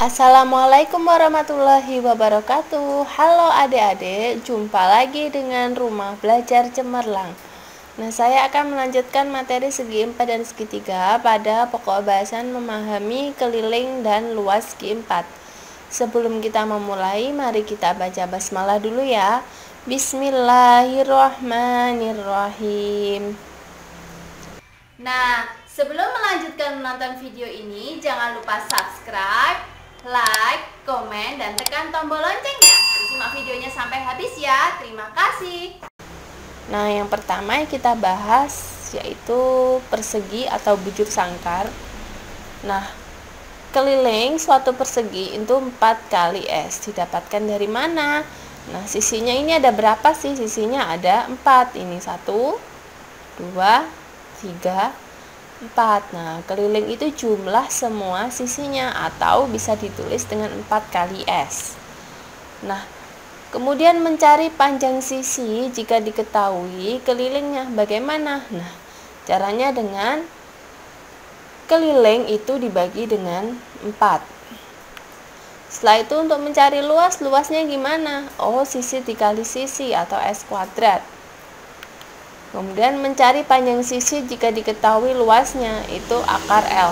Assalamualaikum warahmatullahi wabarakatuh. Halo adik-adik, jumpa lagi dengan Rumah Belajar Cemerlang. Nah, saya akan melanjutkan materi segi 4 dan segi 3 pada pokok bahasan memahami keliling dan luas segi 4. Sebelum kita memulai, mari kita baca basmalah dulu ya. Bismillahirrahmanirrahim. Nah, sebelum melanjutkan menonton video ini, jangan lupa subscribe, like, komen, dan tekan tombol loncengnya. Simak videonya sampai habis ya. Terima kasih. Nah, yang pertama yang kita bahas yaitu persegi atau bujur sangkar. Nah, keliling suatu persegi itu 4 kali S. Didapatkan dari mana? Nah, sisinya ini ada berapa sih? Sisinya ada 4. Ini 1, 2, 3, 4. Nah, keliling itu jumlah semua sisinya atau bisa ditulis dengan 4 kali S. Nah, kemudian mencari panjang sisi jika diketahui kelilingnya bagaimana? Nah, caranya dengan keliling itu dibagi dengan 4. Setelah itu untuk mencari luas, luasnya gimana? Oh, sisi dikali sisi atau S kuadrat. Kemudian mencari panjang sisi jika diketahui luasnya itu akar L.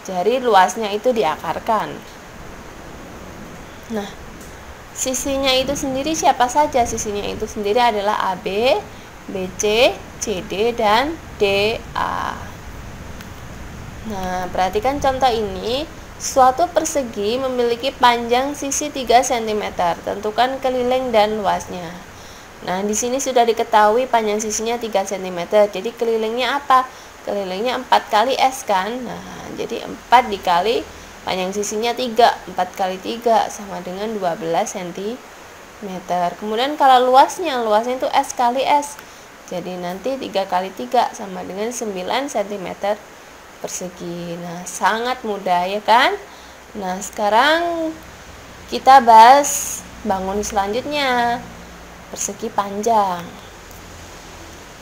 Jadi luasnya itu diakarkan. Nah, sisinya itu sendiri siapa saja? Sisinya itu sendiri adalah AB, BC, CD, dan DA. Nah, perhatikan contoh ini. Suatu persegi memiliki panjang sisi 3 cm. Tentukan keliling dan luasnya. Nah, di sini sudah diketahui panjang sisinya 3 cm. Jadi kelilingnya apa? Kelilingnya 4 kali S kan? Nah, jadi 4 dikali panjang sisinya 3. 4 kali 3 sama dengan 12 cm. Kemudian kalau luasnya itu S kali S. Jadi nanti 3 kali 3 sama dengan 9 cm persegi. Nah, sangat mudah ya kan? Nah, sekarang kita bahas bangun selanjutnya. Persegi panjang.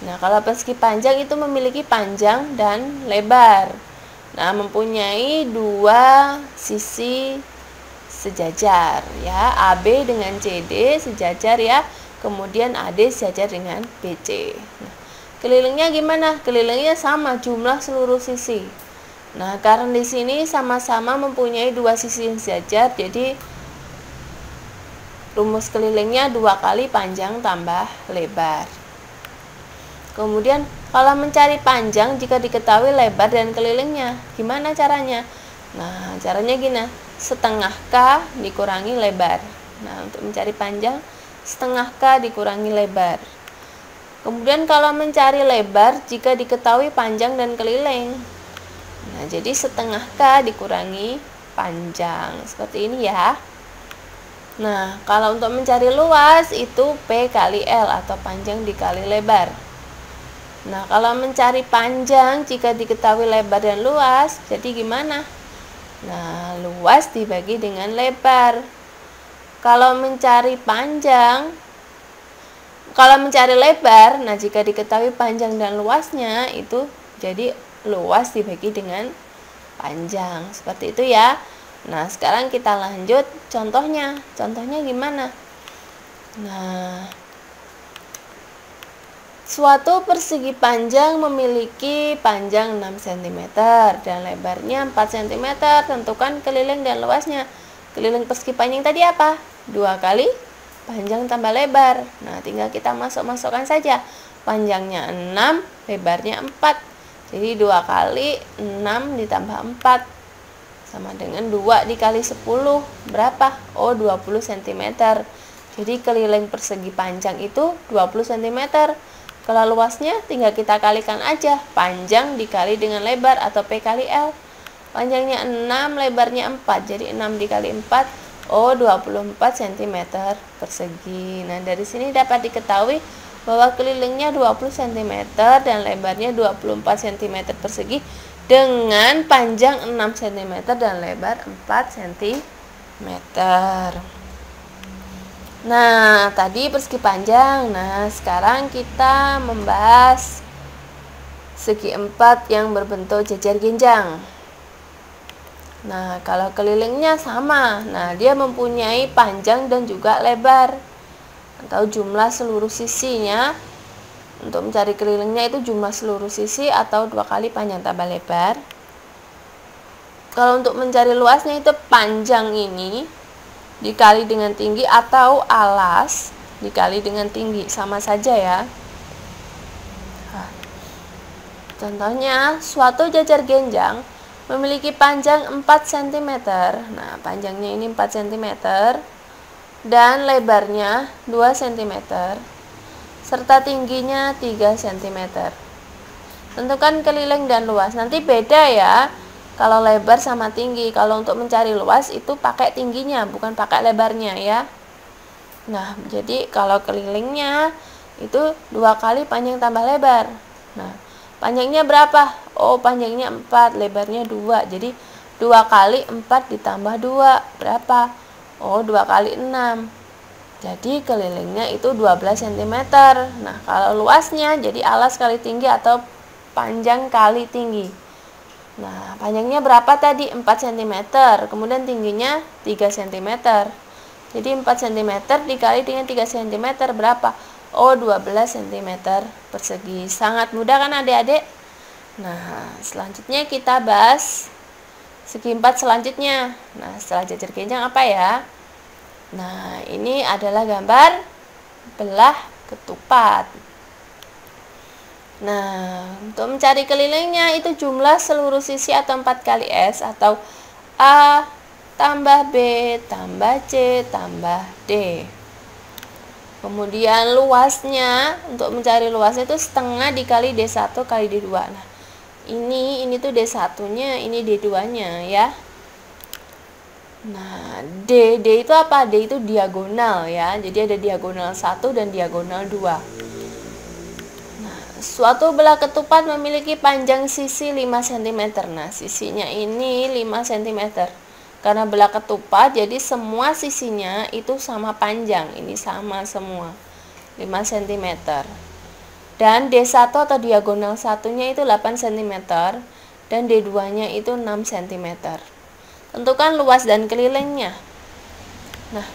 Nah, kalau persegi panjang itu memiliki panjang dan lebar. Nah, mempunyai dua sisi sejajar ya. AB dengan CD sejajar ya. Kemudian AD sejajar dengan BC. Nah, kelilingnya gimana? Kelilingnya sama jumlah seluruh sisi. Nah, karena di sini sama-sama mempunyai dua sisi yang sejajar, jadi rumus kelilingnya 2 kali panjang tambah lebar. Kemudian kalau mencari panjang jika diketahui lebar dan kelilingnya, gimana caranya? Nah, caranya gini, setengah K dikurangi lebar. Nah, untuk mencari panjang, setengah K dikurangi lebar. Kemudian kalau mencari lebar jika diketahui panjang dan keliling. Nah, jadi setengah K dikurangi panjang. Seperti ini ya. Nah, kalau untuk mencari luas itu P kali L atau panjang dikali lebar. Nah, kalau mencari panjang jika diketahui lebar dan luas, jadi gimana? Nah, luas dibagi dengan lebar. Kalau mencari lebar, nah jika diketahui panjang dan luasnya itu jadi luas dibagi dengan panjang. Seperti itu ya. Nah, sekarang kita lanjut contohnya. Contohnya gimana? Nah, suatu persegi panjang memiliki panjang 6 cm dan lebarnya 4 cm. Tentukan keliling dan luasnya. Keliling persegi panjang tadi apa? 2 kali panjang tambah lebar. Nah, tinggal kita masukkan saja. Panjangnya 6, lebarnya 4. Jadi 2 kali 6 ditambah 4 sama dengan 2 dikali 10 berapa? Oh, 20 cm. Jadi keliling persegi panjang itu 20 cm. Kalau luasnya tinggal kita kalikan aja, panjang dikali dengan lebar atau P kali L. Panjangnya 6, lebarnya 4. Jadi 6 dikali 4, oh 24 cm persegi. Nah, dari sini dapat diketahui bahwa kelilingnya 20 cm dan lebarnya 24 cm persegi dengan panjang 6 cm dan lebar 4 cm. Nah, tadi persegi panjang. Nah, sekarang kita membahas segi 4 yang berbentuk jajar genjang. Nah, kalau kelilingnya sama, nah dia mempunyai panjang dan juga lebar, atau jumlah seluruh sisinya. Untuk mencari kelilingnya itu jumlah seluruh sisi atau 2 kali panjang tambah lebar. Kalau untuk mencari luasnya itu panjang ini dikali dengan tinggi atau alas dikali dengan tinggi, sama saja ya. Nah, contohnya, suatu jajar genjang memiliki panjang 4 cm. Nah, panjangnya ini 4 cm dan lebarnya 2 cm serta tingginya 3 cm. Tentukan keliling dan luas. Nanti beda ya kalau lebar sama tinggi. Kalau untuk mencari luas itu pakai tingginya, bukan pakai lebarnya ya. Nah, jadi kalau kelilingnya itu 2 kali panjang tambah lebar. Nah, panjangnya berapa? Oh, panjangnya 4, lebarnya 2. Jadi 2 kali 4 ditambah 2 berapa? Oh, 2 kali 6. Jadi kelilingnya itu 12 cm. Nah, kalau luasnya jadi alas kali tinggi atau panjang kali tinggi. Nah, panjangnya berapa tadi? 4 cm. Kemudian tingginya 3 cm. Jadi 4 cm dikali dengan 3 cm berapa? Oh, 12 cm persegi. Sangat mudah kan adik-adik? Nah, selanjutnya kita bahas segi 4 selanjutnya. Nah, setelah jajar genjang apa ya? Nah, ini adalah gambar belah ketupat. Nah, untuk mencari kelilingnya itu jumlah seluruh sisi atau 4 kali S atau A tambah B tambah C tambah D. Kemudian luasnya, untuk mencari luasnya itu setengah dikali D1 kali D2. Nah, ini tuh D1-nya, ini D2-nya ya. Nah, D itu apa? D itu diagonal ya. Jadi ada diagonal 1 dan diagonal 2. Nah, suatu belah ketupat memiliki panjang sisi 5 cm. Nah, sisinya ini 5 cm. Karena belah ketupat, jadi semua sisinya itu sama panjang. Ini sama semua, 5 cm. Dan D1 atau diagonal satunya itu 8 cm. Dan D2-nya itu 6 cm. Tentukan luas dan kelilingnya. Nah,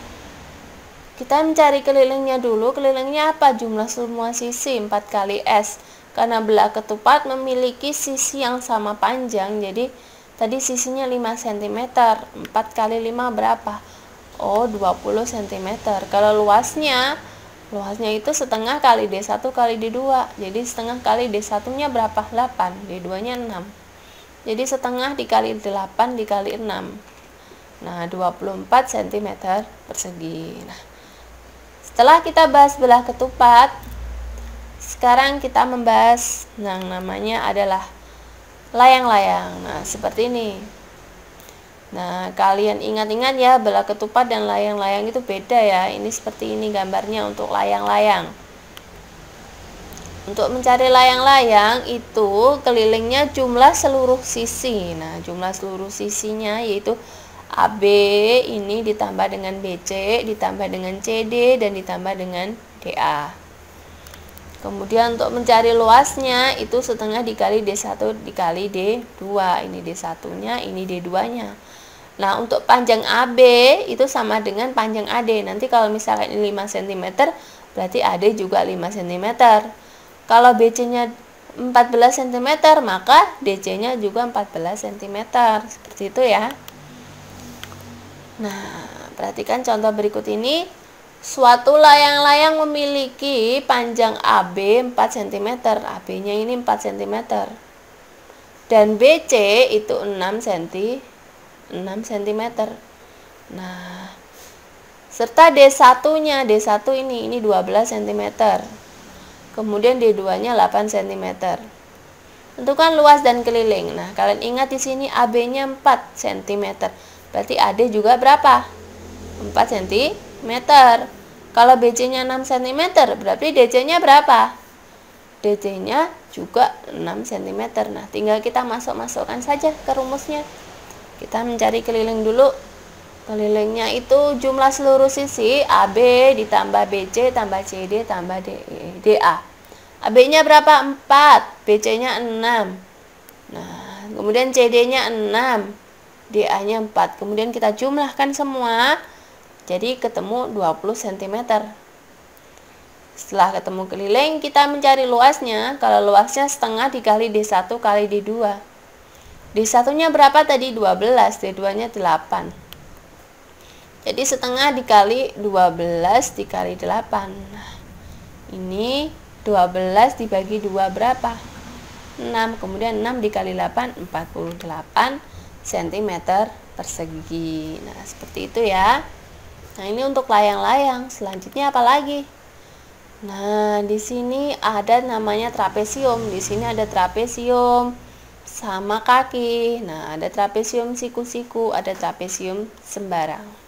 kita mencari kelilingnya dulu. Kelilingnya apa? Jumlah semua sisi 4 kali S. Karena belah ketupat memiliki sisi yang sama panjang, jadi tadi sisinya 5 cm. 4 kali 5 berapa? Oh, 20 cm. Kalau luasnya itu setengah kali D1 kali D2. Jadi setengah kali D1-nya berapa? 8. D2-nya 6. Jadi setengah dikali 8 dikali 6. Nah, 24 cm persegi. Nah, setelah kita bahas belah ketupat, sekarang kita membahas yang namanya adalah layang-layang. Nah, seperti ini. Nah, kalian ingat-ingat ya, belah ketupat dan layang-layang itu beda ya. Ini seperti ini gambarnya untuk layang-layang. Untuk mencari layang-layang itu kelilingnya jumlah seluruh sisi. Nah, jumlah seluruh sisinya yaitu AB ini ditambah dengan BC, ditambah dengan CD, dan ditambah dengan DA. Kemudian untuk mencari luasnya itu setengah dikali D1 dikali D2. Ini D1-nya, ini D2-nya. Nah, untuk panjang AB itu sama dengan panjang AD. Nanti kalau misalkan ini 5 cm, berarti AD juga 5 cm. Kalau BC-nya 14 cm, maka DC-nya juga 14 cm. Seperti itu ya. Nah, perhatikan contoh berikut ini. Suatu layang-layang memiliki panjang AB 4 cm. AB-nya ini 4 cm. Dan BC itu 6 cm. Nah, serta D1-nya, D1 ini 12 cm. Kemudian D2-nya 8 cm. Tentukan luas dan keliling. Nah, kalian ingat di sini AB-nya 4 cm. Berarti AD juga berapa? 4 cm. Kalau BC-nya 6 cm, berarti DC-nya berapa? DC-nya juga 6 cm. Nah, tinggal kita masukkan saja ke rumusnya. Kita mencari keliling dulu. Kelilingnya itu jumlah seluruh sisi AB ditambah BC tambah CD tambah DA. AB-nya berapa? 4. BC-nya 6. Nah, kemudian CD-nya 6. DA-nya 4. Kemudian kita jumlahkan semua, jadi ketemu 20 cm. Setelah ketemu keliling, kita mencari luasnya. Kalau luasnya setengah dikali D1 kali D2. D1-nya berapa tadi? 12, D2-nya 8. Jadi setengah dikali 12 dikali 8. Nah, ini 12 dibagi 2 berapa? 6. Kemudian 6 dikali 8, 48 cm persegi. Nah, seperti itu ya. Nah, ini untuk layang-layang. Selanjutnya apa lagi? Nah, di sini ada namanya trapesium. Di sini ada trapesium sama kaki. Nah, ada trapesium siku-siku, ada trapesium sembarang.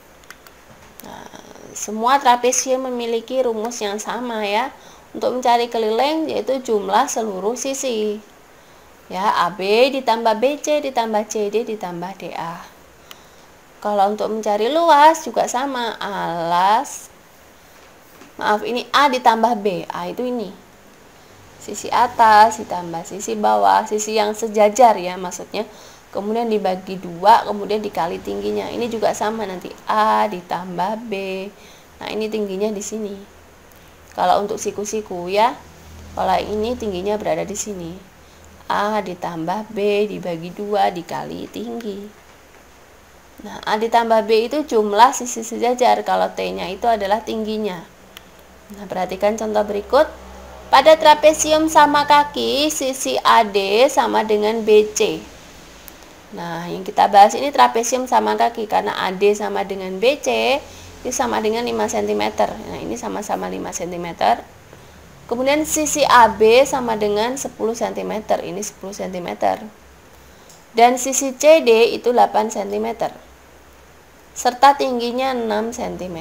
Nah, semua trapesium memiliki rumus yang sama ya. Untuk mencari keliling yaitu jumlah seluruh sisi. Ya, AB ditambah BC ditambah CD ditambah DA. Kalau untuk mencari luas juga sama. Ini A ditambah B. A itu ini. Sisi atas ditambah sisi bawah, sisi yang sejajar ya maksudnya. Kemudian dibagi 2, kemudian dikali tingginya. Ini juga sama nanti A ditambah B. Nah, ini tingginya di sini. Kalau untuk siku-siku ya. Kalau ini tingginya berada di sini. A ditambah B dibagi 2 dikali tinggi. Nah, A ditambah B itu jumlah sisi sejajar. Kalau T-nya itu adalah tingginya. Nah, perhatikan contoh berikut. Pada trapesium sama kaki, sisi AD sama dengan BC. Nah, yang kita bahas ini trapesium sama kaki, karena AD sama dengan BC, itu sama dengan 5 cm. Nah, ini sama-sama 5 cm. Kemudian sisi AB sama dengan 10 cm, ini 10 cm. Dan sisi CD itu 8 cm. Serta tingginya 6 cm.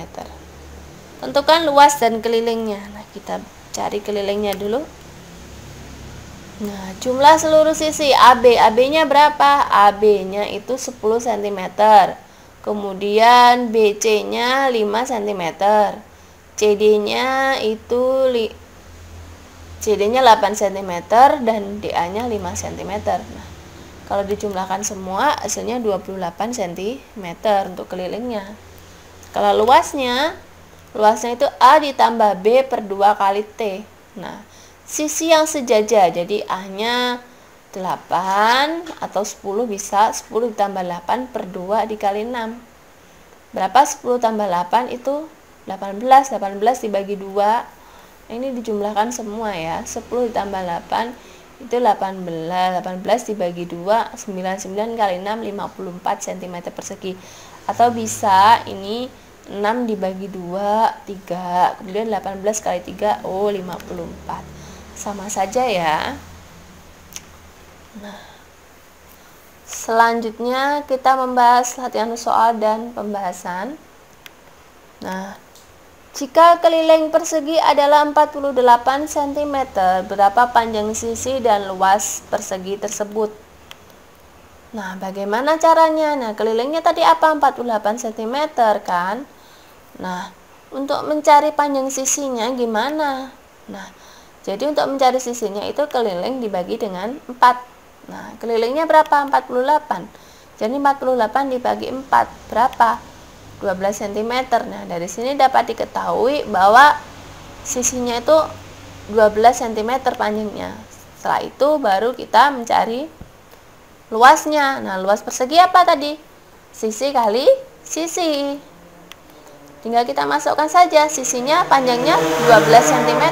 Tentukan luas dan kelilingnya. Nah, kita cari kelilingnya dulu. Nah, jumlah seluruh sisi AB. AB-nya berapa? AB-nya itu 10 cm. Kemudian BC-nya 5 cm. CD-nya itu CD-nya 8 cm dan DA-nya 5 cm. Nah, kalau dijumlahkan semua hasilnya 28 cm untuk kelilingnya. Kalau luasnya itu A ditambah B per 2 kali T. Nah, sisi yang sejajar, jadi A-nya 8 atau 10 bisa. 10 ditambah 8 per 2 dikali 6. Berapa 10 tambah 8 itu? 18. 18 dibagi 2. Ini dijumlahkan semua ya. 10 ditambah 8 itu 18. 18 dibagi 2, 99 kali 6, 54 cm persegi. Atau bisa ini 6 dibagi 2, 3. Kemudian 18 kali 3, 54. Sama saja ya. Nah, selanjutnya kita membahas latihan soal dan pembahasan. Nah, jika keliling persegi adalah 48 cm, berapa panjang sisi dan luas persegi tersebut? Nah, bagaimana caranya? Nah, kelilingnya tadi apa? 48 cm kan? Nah, untuk mencari panjang sisinya gimana? Nah, jadi untuk mencari sisinya itu keliling dibagi dengan 4. Nah, kelilingnya berapa? 48. Jadi 48 dibagi 4 berapa? 12 cm. Nah, dari sini dapat diketahui bahwa sisinya itu 12 cm panjangnya. Setelah itu baru kita mencari luasnya. Nah, luas persegi apa tadi? Sisi kali sisi. Tinggal kita masukkan saja, sisinya panjangnya 12 cm.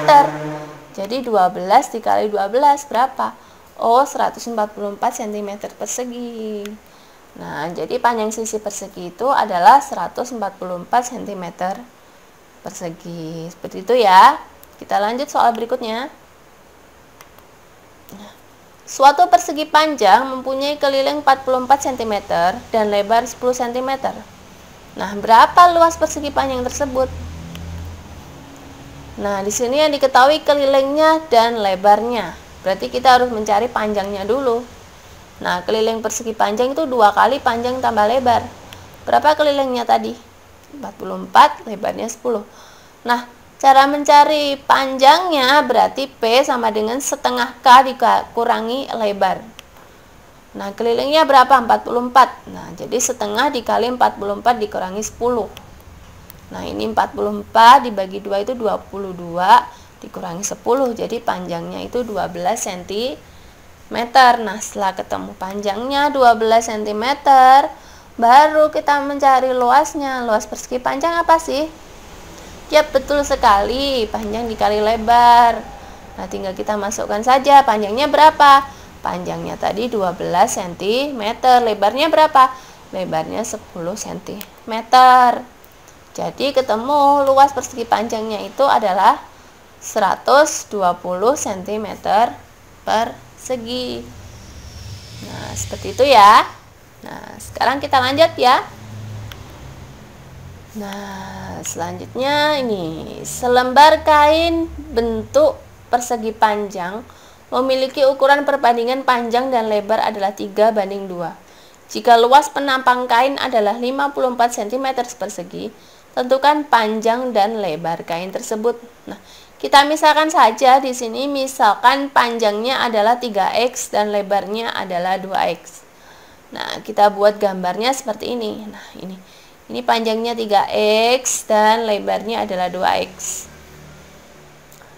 Jadi 12 dikali 12 berapa? Oh, 144 cm persegi. Nah, jadi panjang sisi persegi itu adalah 144 cm persegi. Seperti itu ya. Kita lanjut soal berikutnya. Suatu persegi panjang mempunyai keliling 44 cm dan lebar 10 cm. Nah, berapa luas persegi panjang tersebut? Nah, di sini yang diketahui kelilingnya dan lebarnya. Berarti kita harus mencari panjangnya dulu. Nah, keliling persegi panjang itu 2 kali panjang tambah lebar. Berapa kelilingnya tadi? 44, lebarnya 10. Nah, cara mencari panjangnya berarti P sama dengan setengah K dikurangi lebar. Nah, kelilingnya berapa? 44. Nah, jadi setengah dikali 44 dikurangi 10. Nah, ini 44 dibagi 2 itu 22 dikurangi 10. Jadi panjangnya itu 12 cm. Nah, setelah ketemu panjangnya 12 cm, baru kita mencari luasnya. Luas persegi panjang apa sih? Ya, betul sekali, panjang dikali lebar. Nah, tinggal kita masukkan saja. Panjangnya berapa? Panjangnya tadi 12 cm. Lebarnya berapa? Lebarnya 10 cm. Jadi ketemu luas persegi panjangnya itu adalah 120 cm persegi. Nah, seperti itu ya. Nah, sekarang kita lanjut ya. Nah, selanjutnya ini selembar kain bentuk persegi panjang memiliki ukuran perbandingan panjang dan lebar adalah 3:2. Jika luas penampang kain adalah 54 cm persegi, tentukan panjang dan lebar kain tersebut. Nah, kita misalkan saja di sini, misalkan panjangnya adalah 3x dan lebarnya adalah 2x. Nah, kita buat gambarnya seperti ini. Nah, ini panjangnya 3x dan lebarnya adalah 2x.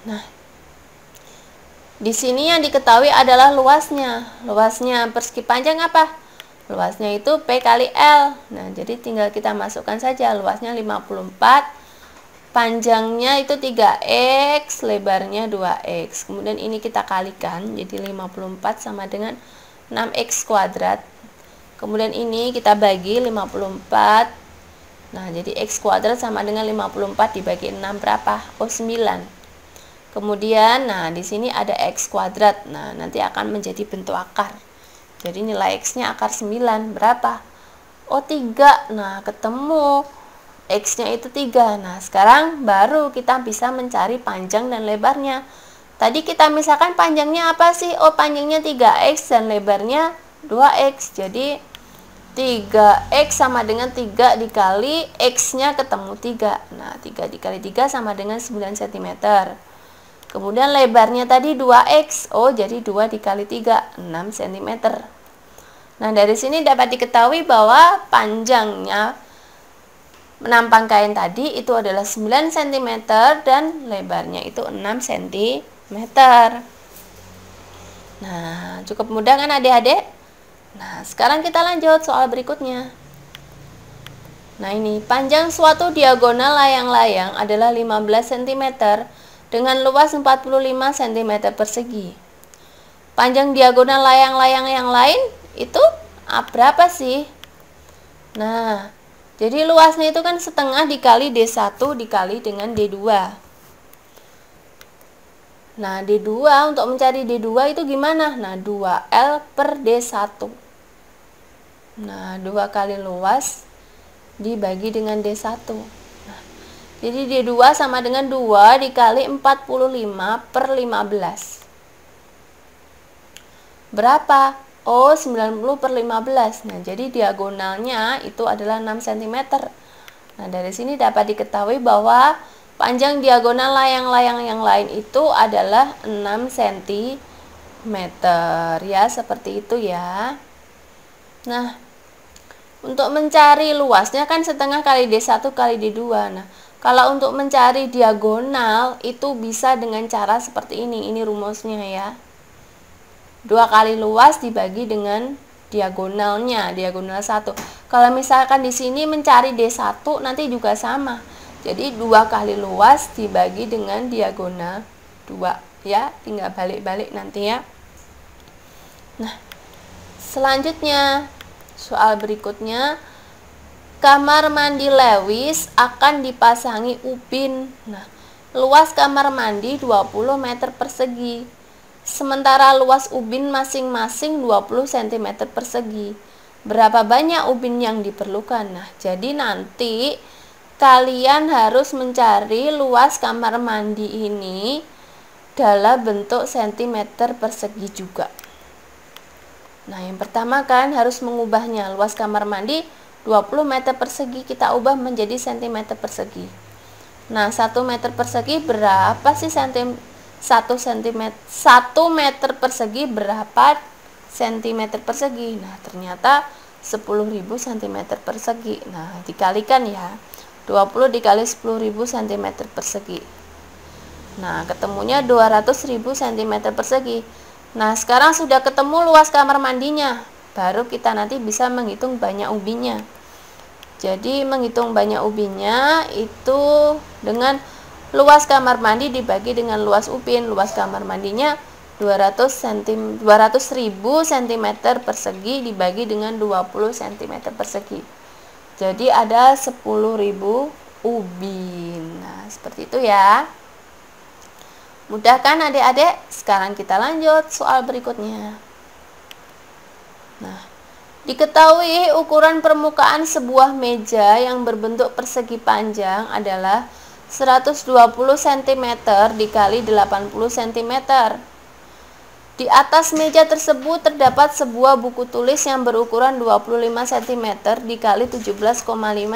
Nah, di sini yang diketahui adalah luasnya. Luasnya persegi panjang apa? Luasnya itu P kali L. Nah, jadi tinggal kita masukkan saja. Luasnya 54, panjangnya itu 3x, lebarnya 2x. Kemudian ini kita kalikan, jadi 54 sama dengan 6x kuadrat. Kemudian ini kita bagi 54. Nah, jadi x kuadrat sama dengan 54 dibagi 6 berapa? Oh, 9. Kemudian, nah di sini ada x kuadrat. Nah, nanti akan menjadi bentuk akar. Jadi nilai x-nya akar 9 berapa? Oh, 3. Nah, ketemu x-nya itu 3. Nah, sekarang baru kita bisa mencari panjang dan lebarnya. Tadi kita misalkan panjangnya apa sih? Oh, panjangnya 3x dan lebarnya 2x. Jadi 3x sama dengan 3 dikali x-nya ketemu 3. Nah, 3 dikali 3 sama dengan 9 cm. Kemudian lebarnya tadi 2x. Oh, jadi 2 dikali 3, 6 cm. Nah, dari sini dapat diketahui bahwa panjangnya menampang kain tadi itu adalah 9 cm dan lebarnya itu 6 cm. Nah, cukup mudah kan adik-adik? Nah, sekarang kita lanjut soal berikutnya. Nah, ini panjang suatu diagonal layang-layang adalah 15 cm dengan luas 45 cm persegi. Panjang diagonal layang-layang yang lain itu berapa sih? Nah, jadi luasnya itu kan setengah dikali D1 dikali dengan D2. Nah, D2, untuk mencari D2 itu gimana? Nah, 2L per D1. Nah, 2 kali luas dibagi dengan D1. Nah, jadi D2 sama dengan 2 dikali 45 per 15. Berapa? Oh, 90 per 15. Nah, jadi diagonalnya itu adalah 6 cm. Nah, dari sini dapat diketahui bahwa panjang diagonal layang-layang yang lain itu adalah 6 cm. Ya, seperti itu ya. Nah, untuk mencari luasnya kan setengah kali D1 kali D2. Nah, kalau untuk mencari diagonal itu bisa dengan cara seperti ini. Ini rumusnya ya. 2 kali luas dibagi dengan diagonalnya, diagonal 1. Kalau misalkan di sini mencari D1 nanti juga sama. Jadi 2 kali luas dibagi dengan diagonal 2 ya, tinggal balik-balik nanti ya. Nah, selanjutnya soal berikutnya, kamar mandi Lewis akan dipasangi ubin. Nah, luas kamar mandi 20 meter persegi. Sementara luas ubin masing-masing 20 cm persegi. Berapa banyak ubin yang diperlukan? Nah, jadi nanti kalian harus mencari luas kamar mandi ini dalam bentuk cm persegi juga. Nah, yang pertama kan harus mengubahnya. Luas kamar mandi 20 meter persegi kita ubah menjadi cm persegi. Nah, 1 meter persegi berapa sih 1 meter persegi berapa cm persegi. Nah, ternyata 10.000 cm persegi. Nah, dikalikan ya. 20 dikali 10.000 cm persegi. Nah, ketemunya 200.000 cm persegi. Nah, sekarang sudah ketemu luas kamar mandinya. Baru kita nanti bisa menghitung banyak ubinya. Jadi, menghitung banyak ubinya itu dengan luas kamar mandi dibagi dengan luas ubin. Luas kamar mandinya 200.000 cm persegi dibagi dengan 20 cm persegi. Jadi ada 10.000 ubin. Nah, seperti itu ya. Mudah kan adik-adik? Sekarang kita lanjut soal berikutnya. Nah, diketahui ukuran permukaan sebuah meja yang berbentuk persegi panjang adalah 120 cm dikali 80 cm. Di atas meja tersebut terdapat sebuah buku tulis yang berukuran 25 cm dikali 17,5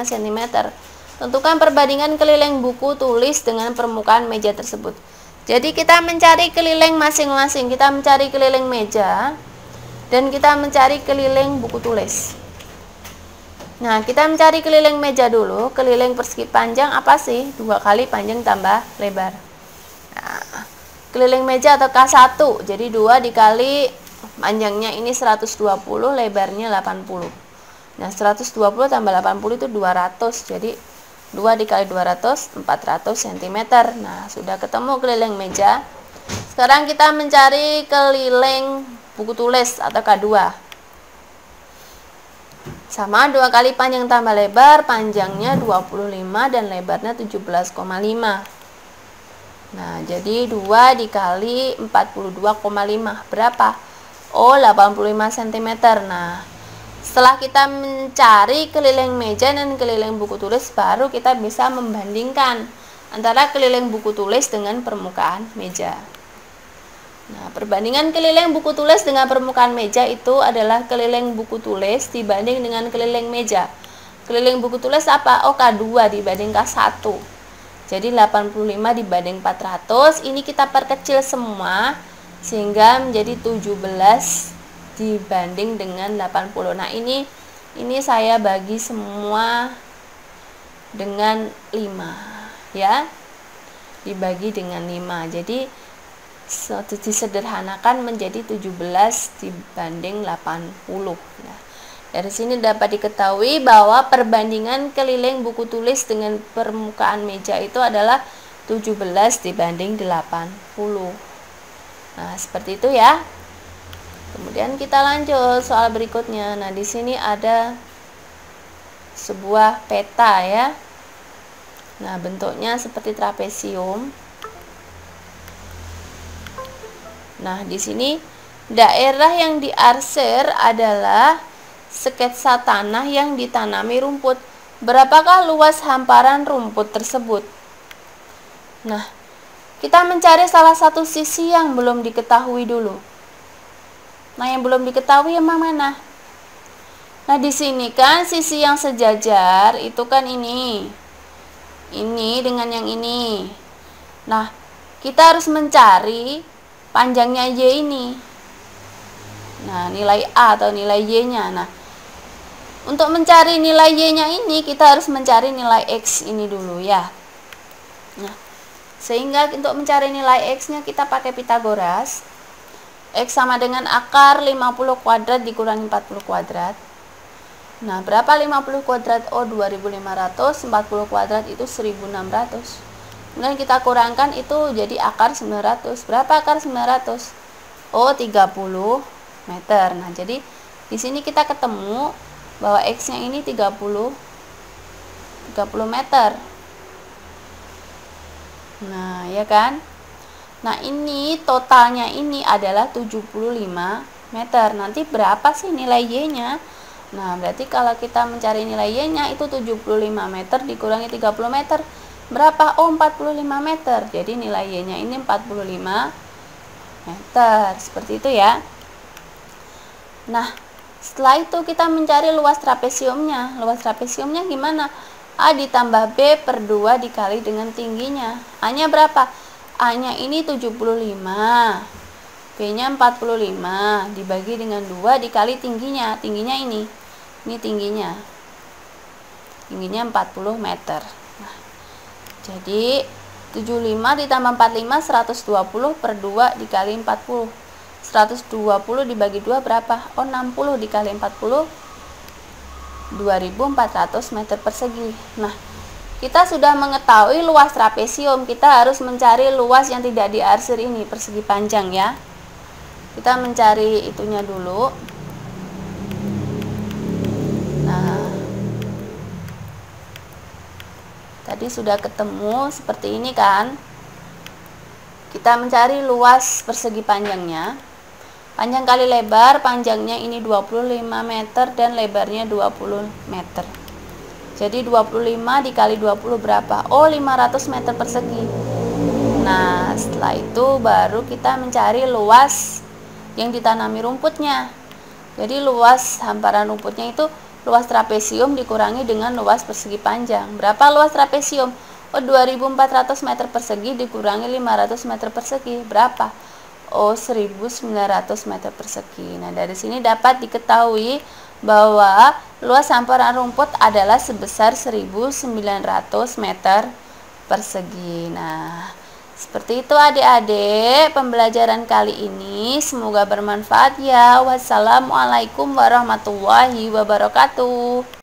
cm. Tentukan perbandingan keliling buku tulis dengan permukaan meja tersebut. Jadi kita mencari keliling masing-masing. Kita mencari keliling meja dan kita mencari keliling buku tulis. Nah, kita mencari keliling meja dulu. Keliling persegi panjang apa sih? 2 kali panjang tambah lebar. Nah, keliling meja atau K1. Jadi 2 dikali panjangnya ini 120, lebarnya 80. Nah, 120 tambah 80 itu 200. Jadi 2 dikali 200, 400 cm. Nah, sudah ketemu keliling meja. Sekarang kita mencari keliling buku tulis atau K2. Sama 2 kali panjang tambah lebar, panjangnya 25 dan lebarnya 17,5. Nah, jadi 2 dikali 42,5 berapa? Oh, 85 cm. Nah, setelah kita mencari keliling meja dan keliling buku tulis, baru kita bisa membandingkan antara keliling buku tulis dengan permukaan meja. Nah, perbandingan keliling buku tulis dengan permukaan meja itu adalah keliling buku tulis dibanding dengan keliling meja. Keliling buku tulis apa? Oh, K2 dibanding K1. Jadi 85 dibanding 400. Ini kita perkecil semua sehingga menjadi 17 dibanding dengan 80. Nah, ini saya bagi semua dengan 5 ya. Dibagi dengan 5. Jadi disederhanakan menjadi 17 dibanding 80. Nah, dari sini dapat diketahui bahwa perbandingan keliling buku tulis dengan permukaan meja itu adalah 17 dibanding 80. Nah, seperti itu ya. Kemudian kita lanjut soal berikutnya. Nah, di sini ada sebuah peta ya. Nah, bentuknya seperti trapesium. Nah, di sini daerah yang diarsir adalah sketsa tanah yang ditanami rumput. Berapakah luas hamparan rumput tersebut? Nah, kita mencari salah satu sisi yang belum diketahui dulu. Nah, yang belum diketahui yang mana? Nah, di sini kan sisi yang sejajar itu kan ini. Ini dengan yang ini. Nah, kita harus mencari panjangnya Y ini. Nah, nilai A atau nilai Y-nya. Nah, untuk mencari nilai Y-nya ini kita harus mencari nilai X ini dulu ya. Nah, sehingga untuk mencari nilai X-nya kita pakai Pitagoras. X sama dengan akar 50 kuadrat dikurangi 40 kuadrat. Nah, berapa 50 kuadrat? Oh, 2500, 40 kuadrat itu 1600. Kemudian kita kurangkan itu jadi akar 900. Berapa akar 900? Oh, 30 meter. Nah, jadi di sini kita ketemu bahwa X-nya ini 30 meter. Nah, ya kan? Nah, ini totalnya ini adalah 75 meter. Nanti berapa sih nilai Y-nya? Nah, berarti kalau kita mencari nilai Y-nya itu 75 meter dikurangi 30 meter. Berapa? Oh, 45 meter. Jadi nilai Y-nya ini 45 meter. Seperti itu ya. Nah, setelah itu kita mencari luas trapesiumnya. Luas trapesiumnya gimana? A ditambah B per 2 dikali dengan tingginya. A-nya berapa? A-nya ini 75 B-nya 45 dibagi dengan 2 dikali tingginya. Tingginya ini tingginya. Tingginya 40 meter. Nah, jadi 75 ditambah 45 120 per 2 dikali 40. 120 dibagi 2 berapa? Oh, 60 dikali 40 2400 meter persegi. Nah, kita sudah mengetahui luas trapesium, kita harus mencari luas yang tidak diarsir ini, persegi panjang ya. Kita mencari itunya dulu. Nah, tadi sudah ketemu seperti ini kan. Kita mencari luas persegi panjangnya. Panjang kali lebar, panjangnya ini 25 meter dan lebarnya 20 meter. Jadi 25 dikali 20 berapa? Oh, 500 meter persegi. Nah, setelah itu baru kita mencari luas yang ditanami rumputnya. Jadi luas hamparan rumputnya itu luas trapesium dikurangi dengan luas persegi panjang. Berapa luas trapesium? Oh, 2400 meter persegi dikurangi 500 meter persegi. Berapa? Oh, 1900 meter persegi. Nah, dari sini dapat diketahui bahwa luas hamparan rumput adalah sebesar 1900 meter persegi. Nah, seperti itu adik-adik pembelajaran kali ini. Semoga bermanfaat ya. Wassalamualaikum warahmatullahi wabarakatuh.